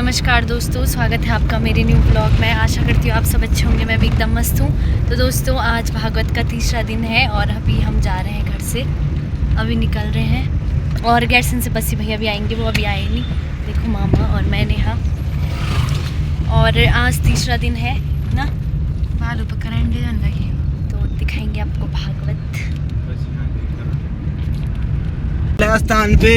नमस्कार दोस्तों, स्वागत है आपका मेरे न्यू ब्लॉग में। आशा करती हूँ आप सब अच्छे होंगे। मैं भी एकदम मस्त हूँ। तो दोस्तों, आज भागवत का तीसरा दिन है और अभी हम जा रहे हैं घर से, अभी निकल रहे हैं। और गैरसन से बसी भैया भी आएंगे, वो अभी आए नहीं। देखो मामा और मैं नेहा। और आज तीसरा दिन है ना, बालू पकड़ेंगे लगे तो दिखाएंगे आपको भागवत स्थान पे।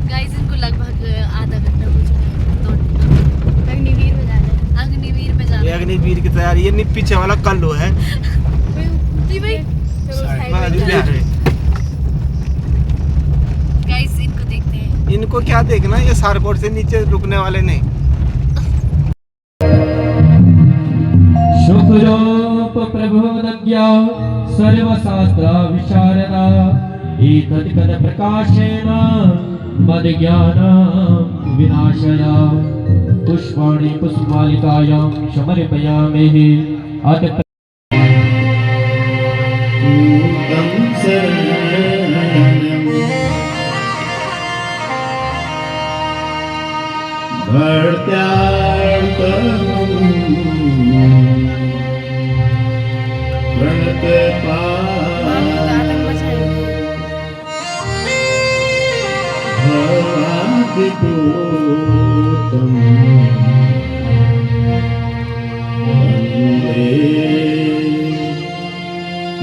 गाइस, इनको लगभग आधा घंटा हो चुका है। तो अग्निवीर में जाना है, अग्निवीर में जाना है। अग्निवीर की तैयारी है। पीछे वाला कल्लू है जी भाई, गाइस इनको देखते हैं। इनको क्या देखना, ये सारकोट से नीचे रुकने वाले नहीं। शुभरूप प्रबोधज्ञा सर्वशास्त्र विशारदा एतत्कद प्रकाशेन मद्ज्ञान विनाशया पुष्पाणि पुष्पमालिकायां समर्पयामि। अथ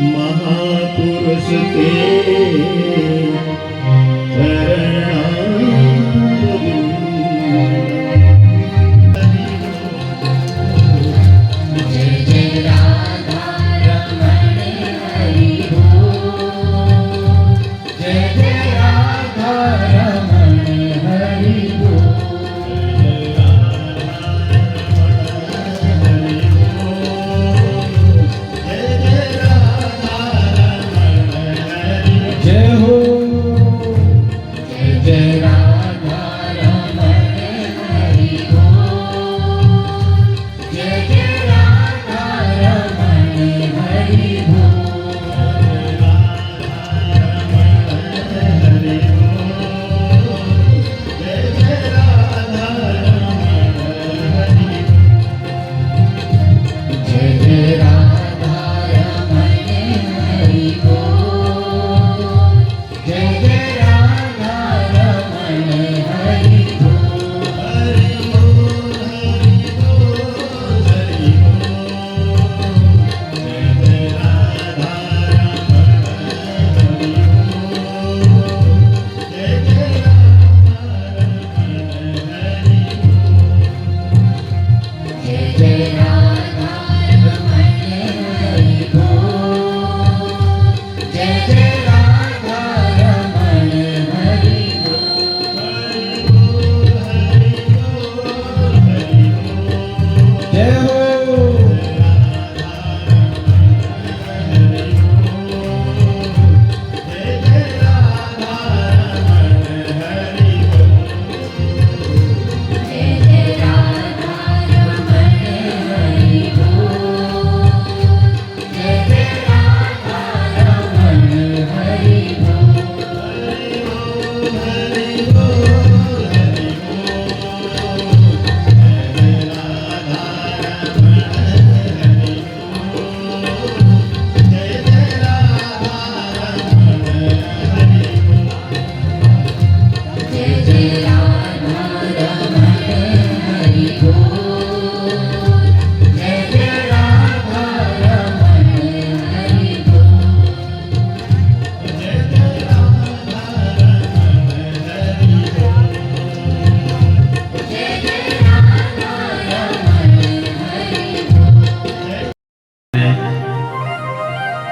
महापुरुष के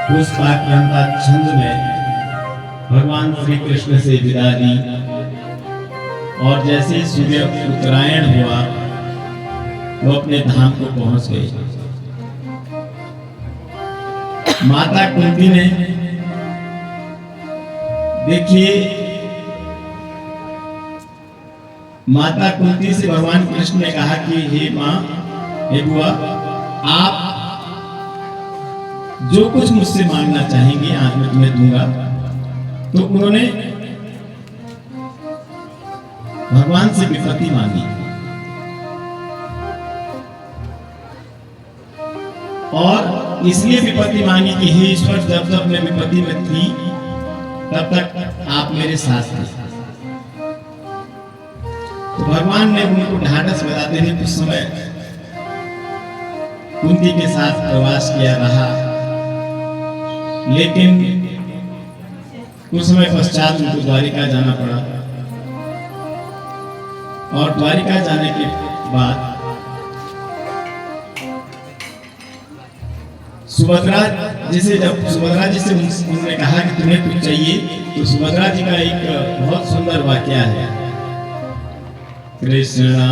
उस पाठ्यक्रम का छंद में भगवान श्री कृष्ण से विदा ली और जैसे सूर्य उत्तरायण हुआ वो अपने धाम को पहुंच गए। माता कुंती ने देखिए, माता कुंती से भगवान कृष्ण ने कहा कि हे मां, हे बुआ, आप जो कुछ मुझसे मांगना चाहेंगे आज मैं तुम्हें दूंगा। तो उन्होंने भगवान से विपत्ति मांगी और इसलिए विपत्ति मांगी कि हे ईश्वर, जब जब मैं विपत्ति में थी तब तक आप मेरे साथ थे। तो भगवान ने उनको ढाढ़स बताते हुए कुछ समय कुंती के साथ प्रवास किया रहा, लेकिन कुछ समय पश्चात उनको द्वारिका जाना पड़ा और द्वारिका जाने के बाद सुभद्रा जी से उन्होंने कहा कि तुम्हें कुछ चाहिए, तो सुभद्रा जी का एक बहुत सुंदर वाक्य है, कृष्णा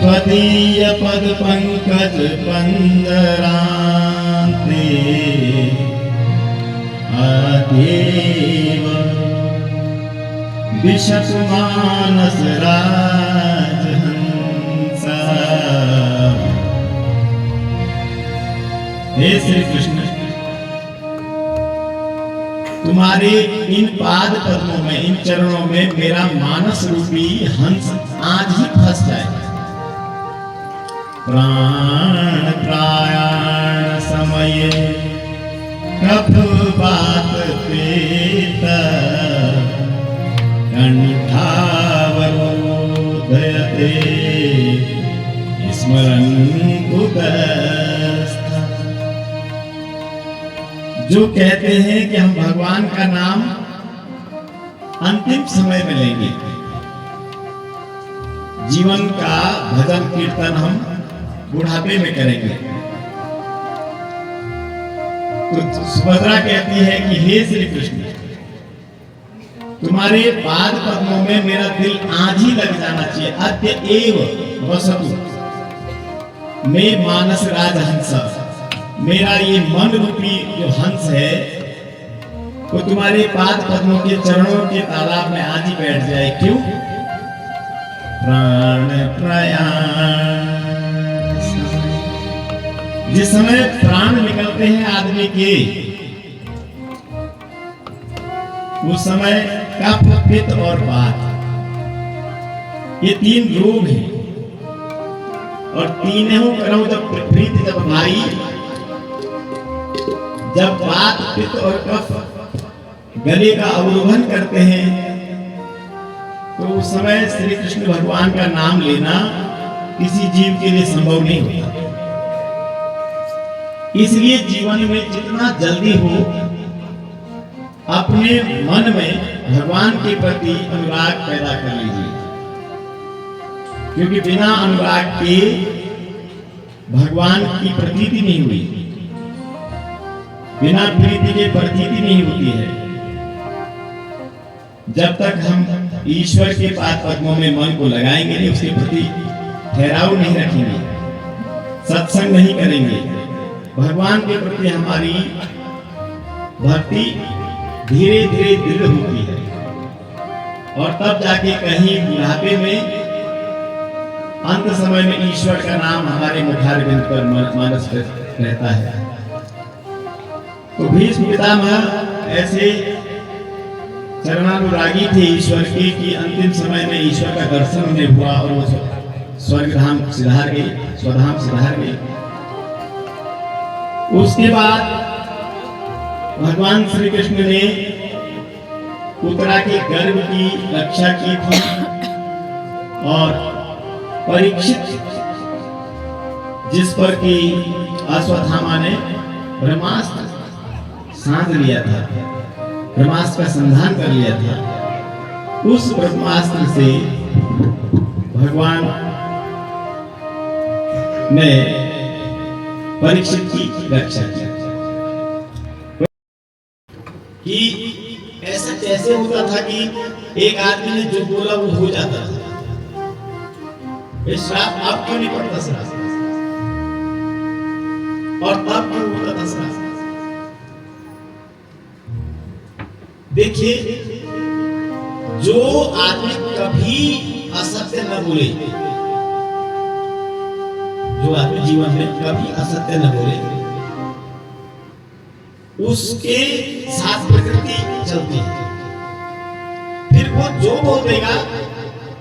त्वदीय पद पंकज पंदरांते अदेव विशत मानस राजहंसा। हे श्री कृष्ण, तुम्हारे इन पाद पद्मों में, इन चरणों में मेरा मानस रूपी हंस आज ही फंस जाए। प्राण प्राण समय कब बात पेत कंठावरोधयते स्मरण कुतस्था। जो कहते हैं कि हम भगवान का नाम अंतिम समय में लेंगे, जीवन का भजन कीर्तन हम बुढ़ापे में करेंगे, तो सुभद्रा कहती है कि हे श्री कृष्ण, तुम्हारे पाद पद्मों में मेरा दिल आज ही लग जाना चाहिए। अद्य एव वसतु मैं मानस राजहंस, मेरा ये मन रूपी जो हंस है वो तुम्हारे पाद पद्मों के चरणों के तालाब में आज ही बैठ जाए। क्यों? प्राण प्रयाण, जिस समय प्राण निकलते हैं आदमी के, उस समय कफ पित्त और वात, ये तीन रोग हैं और तीनों करो जब प्रीति, जब भाई, जब वात पित्त और कफ गले का अवरोहन करते हैं, तो उस समय श्री कृष्ण भगवान का नाम लेना किसी जीव के लिए संभव नहीं होता। इसलिए जीवन में जितना जल्दी हो अपने मन में भगवान के प्रति अनुराग पैदा कर लीजिए, क्योंकि बिना अनुराग के भगवान की प्रतीति नहीं हुई, बिना प्रीति के प्रतीति नहीं होती है। जब तक हम ईश्वर के पाद पद्मों में मन को लगाएंगे नहीं, उसके प्रति ठहराव नहीं रखेंगे, सत्संग नहीं करेंगे, भगवान के प्रति हमारी भक्ति धीरे धीरे दृढ़ होती है और तब जाके कहीं बुढ़ापे में, अंत समय में ईश्वर का नाम हमारे मुखारबिंद पर मानस रहता है। तो भीष्म पितामह ऐसे चरणानुरागी थे ईश्वर के कि अंतिम समय में ईश्वर का दर्शन उन्हें हुआ और वो स्वर्गधाम सिधार गए, स्वधाम सिधार गए। उसके बाद भगवान श्री कृष्ण ने उत्तरा के गर्भ की रक्षा की थी और परीक्षित, जिस पर कि अश्वत्थामा ने ब्रह्मास्त्र साध लिया था, ब्रह्मास्त्र का संधान कर लिया था, उस ब्रह्मास्त्र से भगवान ने परीक्षित की रक्षा की। कि ऐसा कैसे होता था कि एक आदमी ने जो बोला वो हो जाता था, श्राप अब क्यों नहीं पड़ता श्राप, और तब क्यों होता था श्राप? देखिए, जो आदमी कभी असत्य न बोले, जो आदमी जीवन में कभी असत्य न बोले, उसके साथ प्रकृति चलती है। फिर वो जो बोल देगा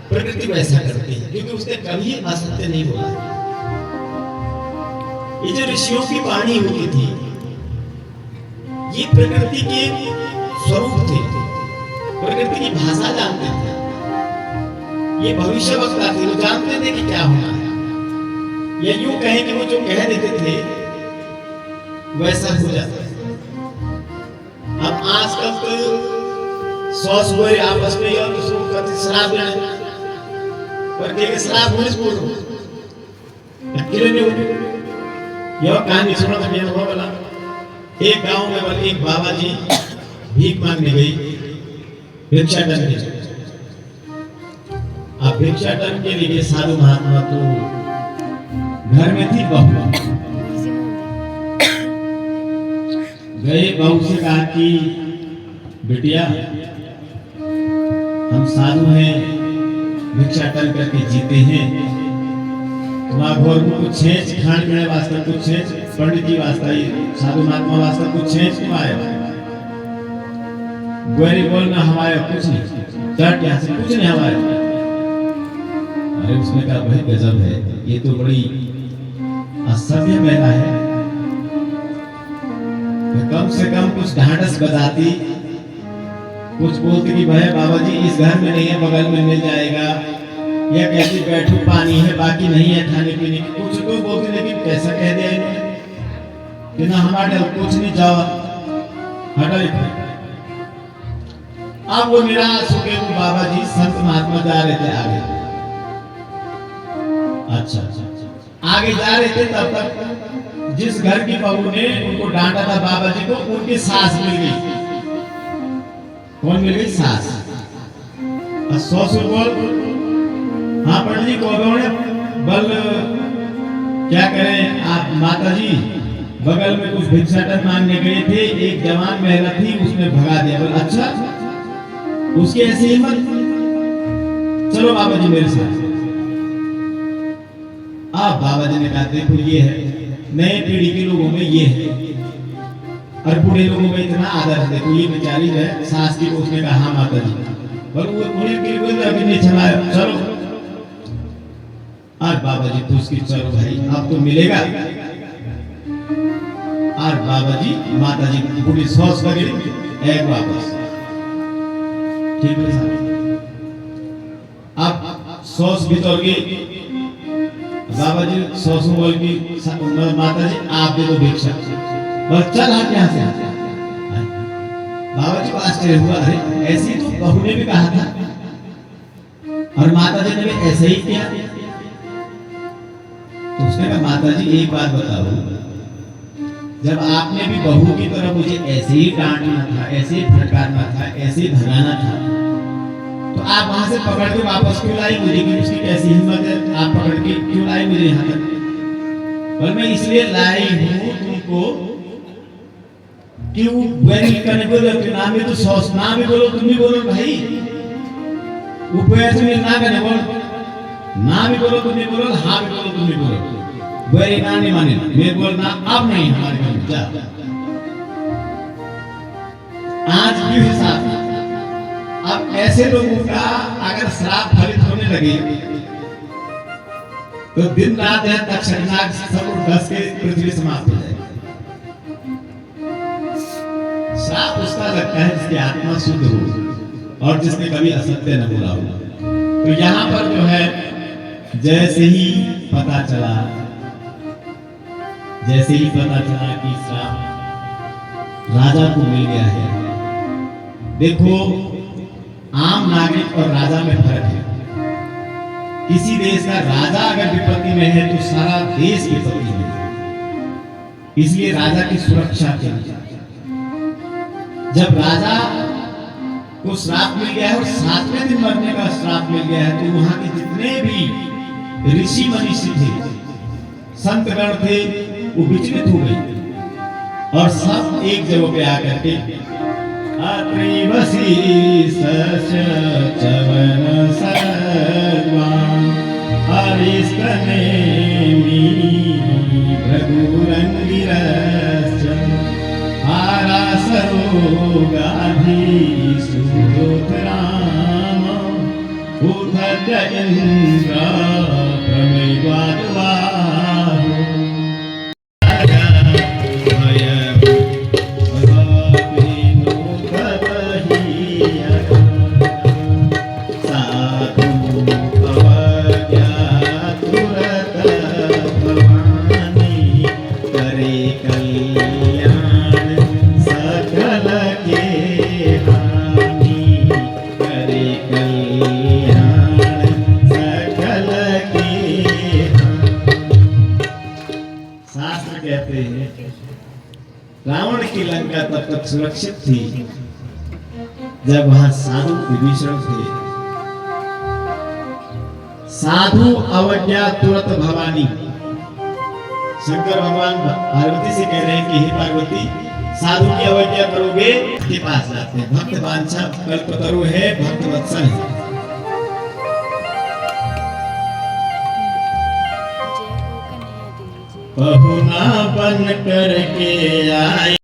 प्रकृति वैसा करती है, क्योंकि उसने कभी असत्य नहीं बोला। ये जो ऋषियों की वाणी होती थी, ये प्रकृति के स्वरूप थे, प्रकृति की भाषा जानते थे। ये भविष्य वक्ता थे, वो जानते थे कि क्या होना है, या यूं कहें कि वो जो कह देते थे वैसा हो जाता है। अब आजकल तो 100 सुबह आपस में और दूसरों को कहते शराब लेने पर के शराब होने से बोलो अकेले नहीं होते। यह कहानी सुना था मेरा अनुभव वाला। एक गांव में बल एक बाबा जी भीख मांगने गई, भिक्षाटन के लिए। अब भिक्षाटन के लिए साधु महात्मा तो घर में थी बहू, गए बहू से कहा कि बेटिया हम साधु हैं, भिक्षाटन करके जीते हैं, तुम्हारा घर में कुछ छेच खान पीने वास्ते कुछ छेच पंडित जी वास्ते साधु महात्मा वास्ते कुछ छेच क्यों आए? गोरी बोलना हमारे कुछ नहीं, चट यहाँ से कुछ नहीं हमारे। अरे उसने कहा भाई गजब है, ये तो बड़ी असभ्य महिला है, तो कम से कम कुछ ढांढस बताती, कुछ बोलती कि भाई बाबा जी इस घर में नहीं है, बगल में मिल जाएगा, या कहती बैठो पानी है बाकी नहीं है खाने पीने की, कुछ तो बोलती। लेकिन कैसा कह दिया इन्होंने कि ना हमारे कुछ नहीं, जाओ हटा। अब वो निराश हो गए, वो बाबा जी संत महात्मा जा रहे थे आगे। अच्छा आगे जा रहे थे, तब तक जिस घर की बहू ने उनको डांटा था बाबा जी को, उनकी सास मिल गई। कौन मिल गई? सास। 100 बोल हाँ पंडित जी को बल क्या करें आप माता जी, बगल में कुछ भिक्षाटन मांगने गए थे, एक जवान महिला थी उसने भगा दिया। बोल अच्छा उसकी ऐसी हिम्मत, चलो बाबा जी मेरे साथ। आप बाबा जी ने कहा देखो ये है, नए पीढ़ी के लोगों में ये है, और बूढ़े लोगों में इतना आदर है। देखो ये बेचारी है सास की, उसने कहा हाँ माता जी, पर वो उन्हें बिल्कुल अभी नहीं चलाया, चलो। और बाबा जी तो उसकी चलो भाई अब तो मिलेगा। और बाबा जी माता जी पूरी सॉस वगैरह एक वापस ठीक है साहब। अब सॉस भी तो बाबा जी सॉस बोल की माता जी आप दे दो भिक्षा, बस चल आप यहाँ से। बाबा जी को आश्चर्य हुआ, अरे ऐसी तो बहू ने भी कहा था और माता जी ने भी ऐसे ही किया। तो उसने कहा माता जी एक बात बताओ, जब आपने भी बहू की तरह मुझे ऐसे ही डांटना था, ऐसे ही फटकारना था, ऐसे ही भगाना था, तो आप वहां से पकड़ के वापस क्यों लाई मुझे? कि उसकी कैसी हिम्मत है, आप पकड़ के क्यों लाई मुझे यहाँ तक? पर मैं इसलिए लाई हूँ तुमको कि वो वेरी करने बोलो कि नाम भी तो सॉस, नाम भी बोलो तुम भी बोलो भाई, ऊपर से ना करने बोलो, ना भी बोलो तुम भी बोलो, हाँ भी बोलो तुम भी बोलो। वेरी ना नहीं माने, मैं बोलना अब नहीं हमारे घर में जा। आज भी हिसाब, अब ऐसे लोगों का अगर श्राप फलित होने लगे तो दिन रात है तक्षकनाग सब घस के पृथ्वी समाप्त हो जाएगी। श्राप उसका लगता है जिसकी आत्मा शुद्ध हो और जिसने कभी असत्य न बोला हो। तो यहाँ पर जो है जैसे ही पता चला कि श्राप राजा को मिल गया है। देखो आम नागरिक और राजा में फर्क है। किसी देश का राजा अगर विपत्ति में है तो सारा देश विपत्ति में है। इसलिए राजा की सुरक्षा के लिए जब राजा को श्राप मिल गया है और 7वें दिन मरने का श्राप मिल गया है, तो वहां के जितने भी ऋषि मनीषी थे, संतगण थे, वो विचलित हो गए और सब एक जगह पे आकर के अत्रि वशिष्ठ चवन सर्वान् हरिस्तनेमि भृगुरङ्गिरश्च हारासरोगाधि सुदोत्तरान् उथत इंद्र प्रमेवाद्वाहो कहते हैं रावण की लंका तब तक सुरक्षित थी जब वहां साधु विभीषण थे। साधु अवज्ञा तुरंत भवानी। शंकर भगवान पार्वती से कह रहे हैं कि हे पार्वती, साधु की अवज्ञा करोगे के पास जाते हैं। भक्त वांछा कल्पतरु है, भक्त वत्सल है। पहुना बन करके आए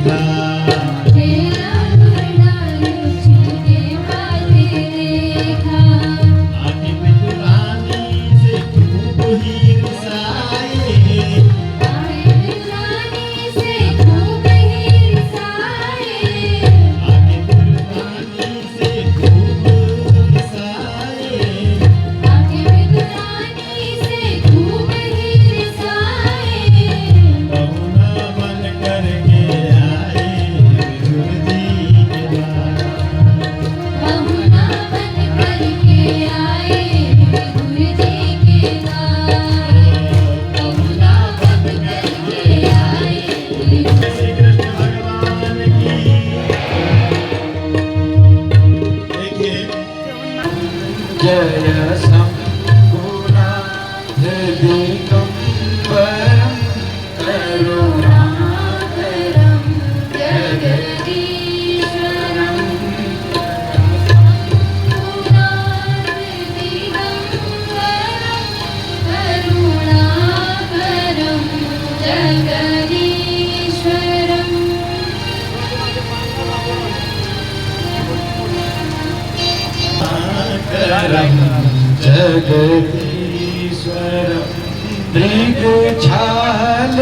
देखा तेरा गुरडालू छिलके माथे देखा आगे बिदुरानी से खूब ही रिसाए आए दुलानी से खूब ही रिसाए आगे बिदुरानी से खूब रिसाए आगे दुलानी से खूब ही रिसाए बहुना बन करके आए विदुर जी के द्वार बहुना बन करके आए विदुर जी के द्वार बहुना बन करके आए विदुर श्री कृष्ण भगवान की देखिए जय शंभुनाथदिगम्बरं करुणाकरं जगदीश्वरं करुणाकरं जगदीश्वरम् करम जगदीश्वरं मृगछाल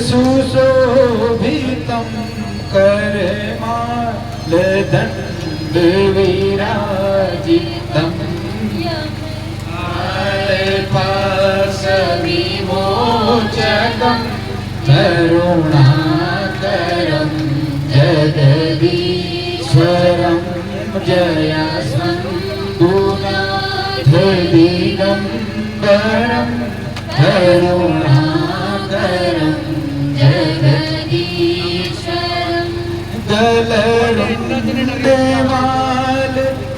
सुशोभितं करमालदण्डविराजितं पाशविमोचकं करुणाकरं जगदीश्वरं जय शम्भुनाथदिगम्बरं करुणाकरं जगदीश्वरम् गलरुण्डमाल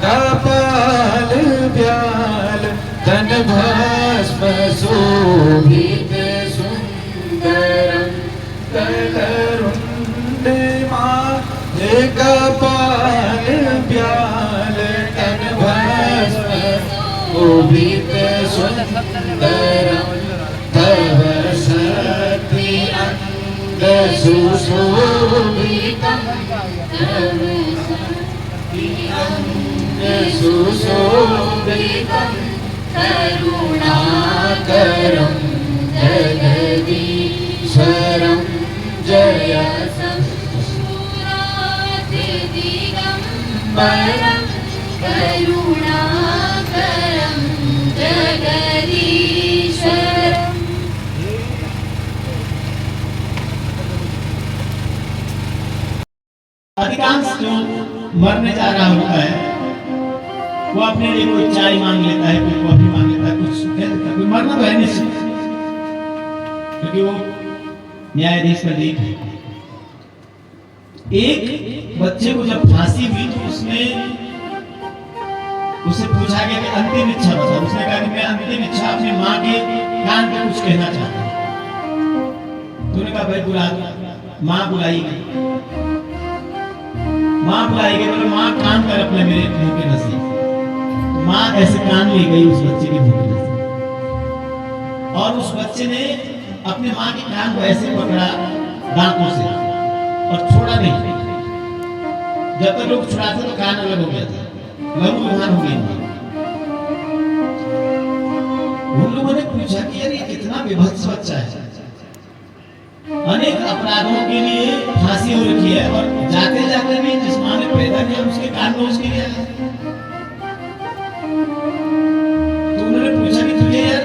कपाल व्याल तन भस्म शोभित सुन्दरं गलरुण्डमाल कपाल व्याल तन भस्म शोभित सुन्दरं तव सति अंग सुशोभितं सुशोभितं करुणाकरं जगदीश्वरं जय शम्भुनाथदिगम्बरं करुणाकरं जगदीश्वरम् अधिकांश जो मरने जा रहा होता है वो अपने लिए कोई चाय मांग लेता है, कोई कॉफी मांग लेता है, कुछ कह देता है, कोई मरना तो है निश्चित, क्योंकि वो न्यायाधीश का लेख है। एक बच्चे को जब फांसी हुई तो उसने उसे पूछा गया कि अंतिम इच्छा बता। उसने कहा कि मैं अंतिम इच्छा अपनी माँ के कान पे कुछ कहना चाहता हूँ। तो उन्होंने कहा भाई बुला दो। माँ बुलाई गई, माँ बुलाई गई, बोले माँ कान कर अपने मेरे मुंह के नजदीक। माँ ऐसे कान ले गई उस बच्चे के मुंह के नजदीक, और उस बच्चे ने अपने माँ के कान को ऐसे पकड़ा दांतों से और छोड़ा नहीं। जब तक लोग छुड़ाते तो कान अलग हो गया था, लहू लुहान हो गई। उन लोगों ने पूछा कि यार ये कितना विभत्स बच्चा है, अनेक अपराधों के लिए फांसी हो रखी है और जाते जाते भी जिस माँ ने पैदा किया उसके कान में उसके गया है। तो उन्होंने पूछा कि तुझे यार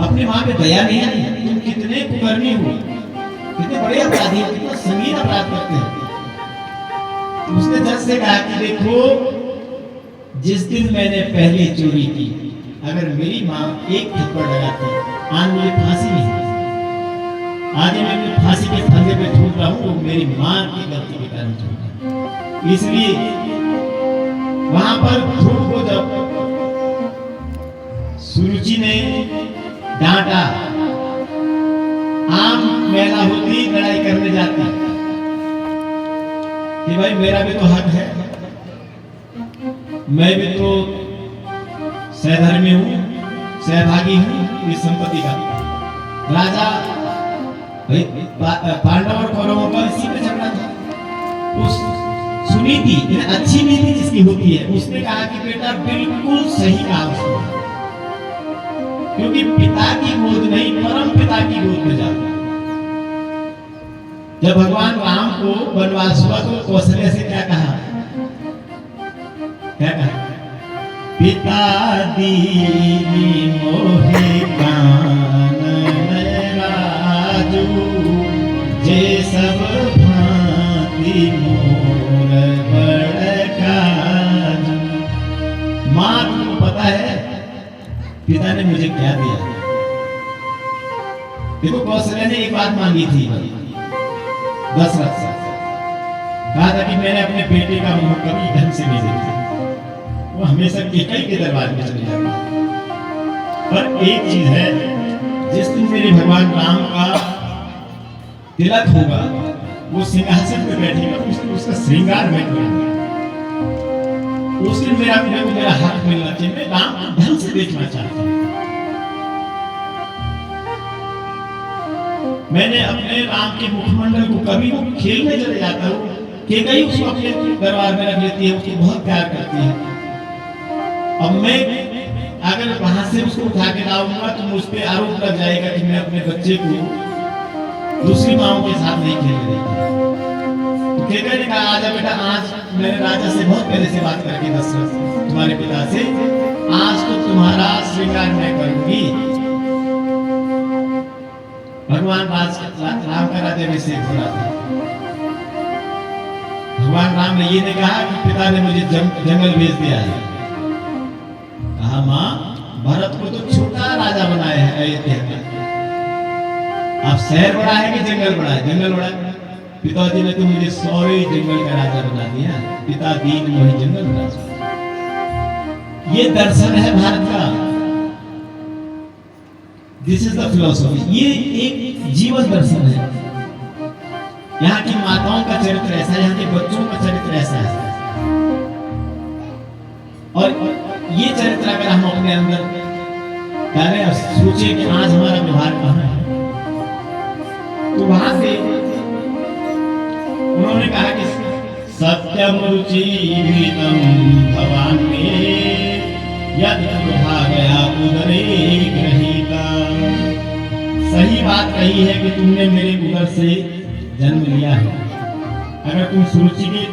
अपनी माँ पे दया नहीं आई? तुम कितने कुकर्मी हो, कितने बड़े अपराधी हो, कितना संगीन अपराध करते हैं। तो उसने जज से कहा कि देखो, जिस दिन मैंने पहले चोरी की, अगर मेरी माँ एक थप्पड़ लगाती आज मुझे फांसी नहीं। आज मैं अपनी फांसी के फंदे पे झूल रहा हूँ, वो मेरी माँ की गलती के कारण झूल रहा हूँ। इसलिए वहां पर ध्रुव को जब सुरुचि ने डांटा, आम मैला होती लड़ाई करने जाती कि भाई मेरा भी तो हक है, मैं भी तो सहधर्मी हूँ, सहभागी हूँ इस संपत्ति का। राजा भाई पांडव और कौरवों का इसी पे झगड़ा था। उस सुनीति अच्छी नीति जिसकी होती है उसने कहा कि बेटा बिल्कुल सही कहा उसने, क्योंकि पिता की गोद नहीं परम पिता की गोद में जाता। जब भगवान राम को वनवास हुआ तो कौशल्या से क्या कहा, क्या कहा, पिता दीनी मोहे कानन राजू, जे सब भांति मोर बड़ काजू। माँ तुमको पता है पिता ने मुझे क्या दिया? देखो कौशल्या ने एक बात मांगी थी दशरथ से, कहा था कि मैंने अपने बेटे का मुंह कभी ढंग से नहीं देखा, वो हमेशा कैकेयी के दरबार में चले जाता। पर एक चीज है, जिस दिन मेरे भगवान राम का तिलक होगा, वो सिंहासन पे बैठेगा, उस दिन उसका श्रृंगार मैं करूंगा। उस दिन मेरा हक मिलना चाहिए, मैं राम को ढंग से देखना चाहता हूँ। मैंने अपने राम के मुखमंडल को कभी वो खेलने चले जाता हूँ, कैकेयी उसको अपने दरबार में रख लेती है, उसको बहुत प्यार करती है। अब मैं अगर वहां से उसको उठा के लाऊंगा तो मुझ पे आरोप लग जाएगा कि मैं अपने बच्चे को दूसरी माओं के साथ नहीं खेलने देती। तो कैकेयी ने कहा आजा बेटा, आज मैंने राजा से बहुत पहले से बात करके दशरथ तुम्हारे पिता से, आज तो तुम्हारा श्रृंगार मैं करूंगी। भगवान राम का राज्याभिषेक हो रहा था। भगवान राम ने ये नहीं कहा कि पिता ने मुझे जंगल भेज दिया है। कहा माँ भरत को तो छोटा राजा बनाया है अयोध्या का, अब शहर बड़ा है कि जंगल बड़ा है? जंगल बड़ा है। पिताजी ने तो मुझे सौरे जंगल का राजा बना दिया, पिता दीन मोहि जंगल राजा। ये दर्शन है भारत का, दिस इज द फिलोसॉफी। ये एक जीवन दर्शन है। यहाँ की माताओं का चरित्र ऐसा है, यहाँ के बच्चों का चरित्र ऐसा है। और ये चरित्र अगर हम अपने अंदर डालें और सोचे कि आज हमारा व्यवहार कहाँ है, तो वहां से उन्होंने कहा कि सत्यम रुचिभितम भवान में यद प्रभा गया उदरे ग्रहीता। सही बात कही है कि तुमने मेरे उदर से जन्म लिया है। अगर तुम सुरुचि के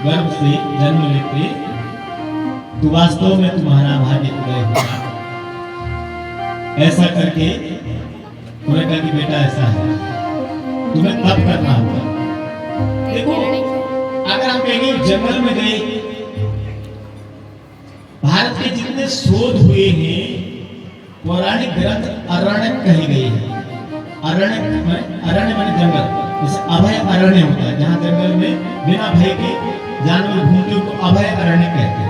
गर्भ से जन्म लेते तो वास्तव में तुम्हारा भाग्य उदय होगा। ऐसा करके उन्होंने कहा कि बेटा ऐसा है, तुम्हें तब करना होगा। देखो अगर हम कहेंगे जंगल में गए, भारत के जितने शोध हुए हैं पौराणिक ग्रंथ अरण्यक कहे गए हैं। अरण्य माने जंगल, जैसे अभय अरण्य होता है, जहाँ जंगल में बिना भय के जानवर घूमते उनको अभय अरण्य कहते हैं।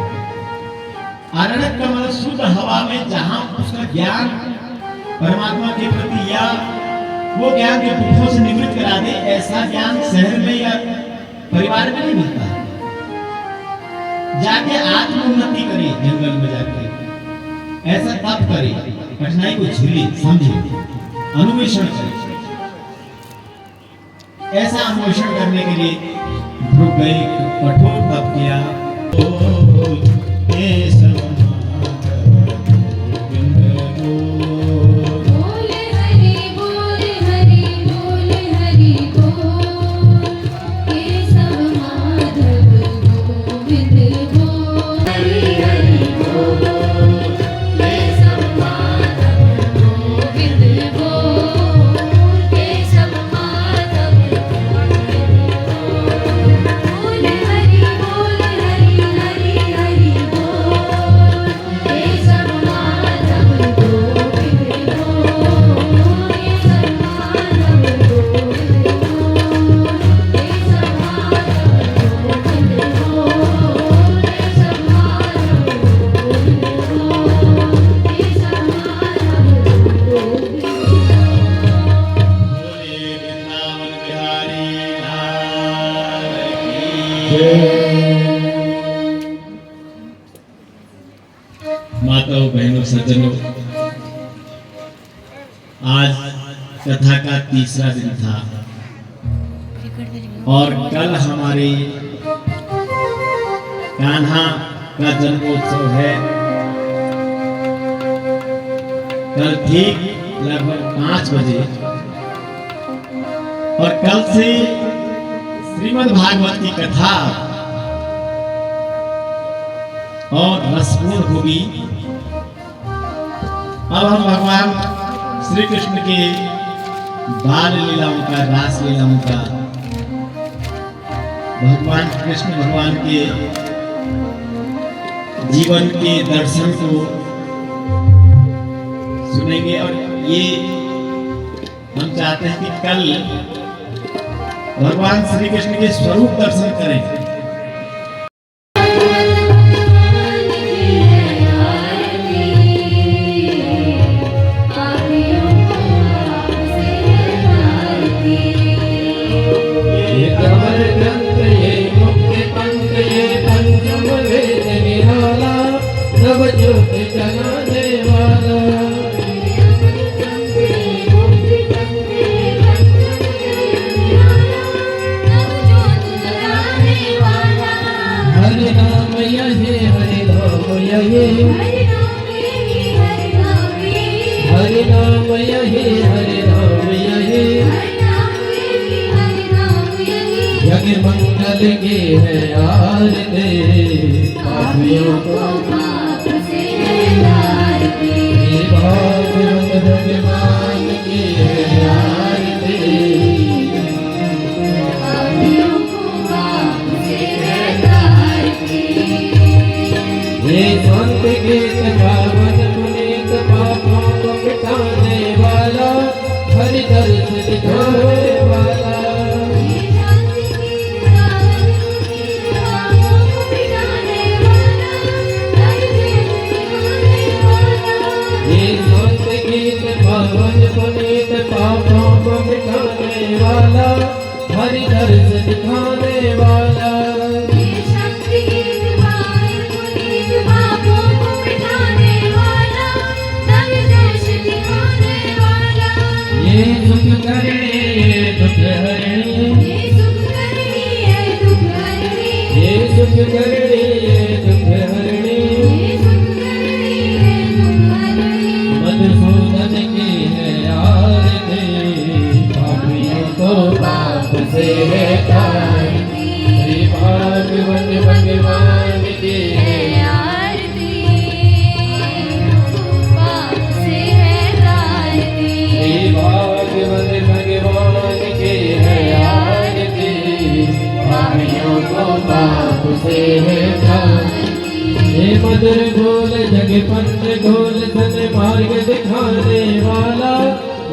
अरण्य का मतलब शुद्ध हवा में जहाँ उसका ज्ञान परमात्मा के प्रति या वो ज्ञान के दुखों से निवृत्त करा दे, ऐसा ज्ञान शहर में या परिवार में नहीं मिलता है। जाके आत्म उन्नति करे, जंगल में जाके ऐसा तप करे, कठिनाई को झेले, समझे, अन्वेषण करे। ऐसा अन्वेषण करने के लिए ध्रुव गए, कठोर तप किया। माताओं बहनों सज्जनों, आज कथा का तीसरा दिन था और कल हमारे कान्हा का जन्मोत्सव है। कल ठीक लगभग 5 बजे और कल से श्रीमद् भागवत की कथा और रसपूर्ण होगी। अब हम भगवान श्री कृष्ण के बाल लीलाओं का, रास लीलाओं का, भगवान कृष्ण भगवान के जीवन के दर्शन को सुनेंगे। और ये हम चाहते हैं कि कल भगवान श्री कृष्ण के स्वरूप दर्शन करें। हरे नाम यही हरे नाम यही यज्ञ मंगल के है आरती पापियों को पाप से आरती भागवत भगवान की है आरती पापियों को पाप से आरती ये संत गीत पावन पुनीत पापों को मिटाने वाला हरि दर्श दिखाने वाला ये संत गीत पावन पुनीत पापों को मिटाने वाला हरि दर्श दिखाने वाला ये सुख करने ये दुख हरने ये सुख करने ये दुख हरने ये सुख करने ये दुख हरने मधुसूदन की है आरती पापियों को पाप से है तारती श्री भागवत भगवान की है आरती पाप से है तारती श्री भागवत भगवान की है आरती पापियों को पाप से है तारती हे मधुर घोल जग पंच घोल सन मार्ग दिखाने वाला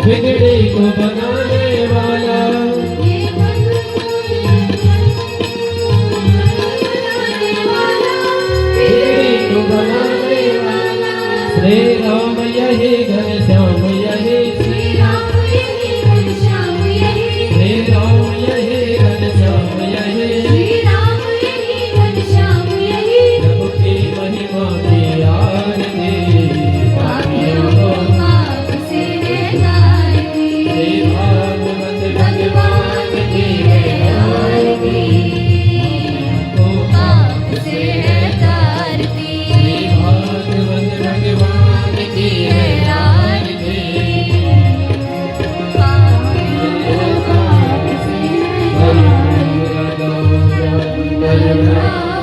बिगड़े को बनाने वाला बिगड़े को बनाने वाला श्री राम यही घनश्याम यही श्री राम यही घनश्याम यही श्री राम यही घनश्याम यही श्री राम यही घनश्याम यही प्रभु की महिमा की आरती पापियों को पाप से तारती श्री भागवत भगवान की है आरती को पाप से तारती श्री भागवत भगवान की है आरती पाप से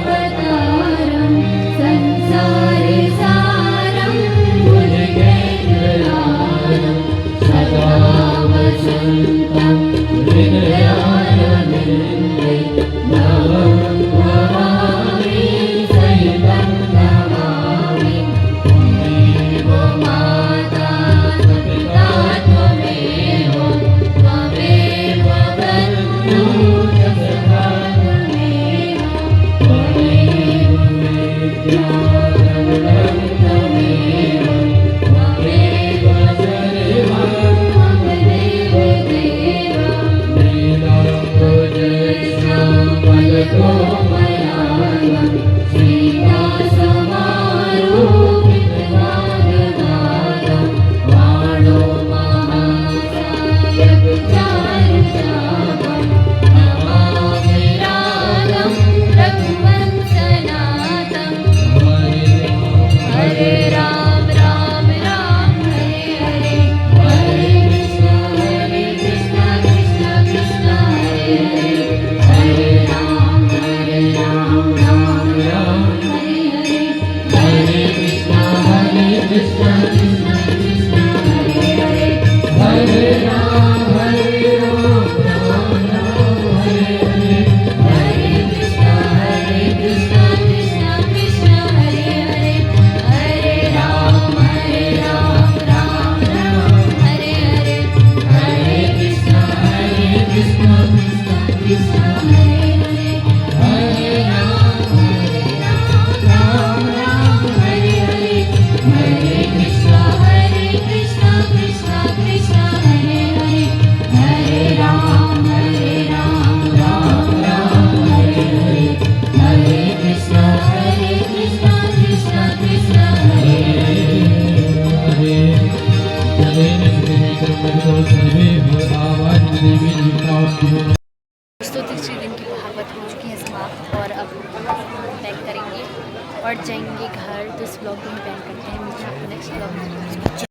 अवतारम संसार सारम भुजगेन्द्रहारम सदा वसन्तं हृदयारविन्दे नमं नमामि सहितं नमामि त्वमेव माता पिता त्वमेव त्वमेव बन्धुः सखा त्वमेव त्वमेव विद्याधरं त्वमेव त्वमेव सर्वं त्वमेव देवं लीलां जय दोस्तों तीसरे दिन की भागवत हो चुकी है समाप्त और अब पैक करेंगे और जाएंगे घर। तो इस ब्लॉग में पैक करते हैं, मिलते हैं आपको नेक्स्ट ब्लॉग में।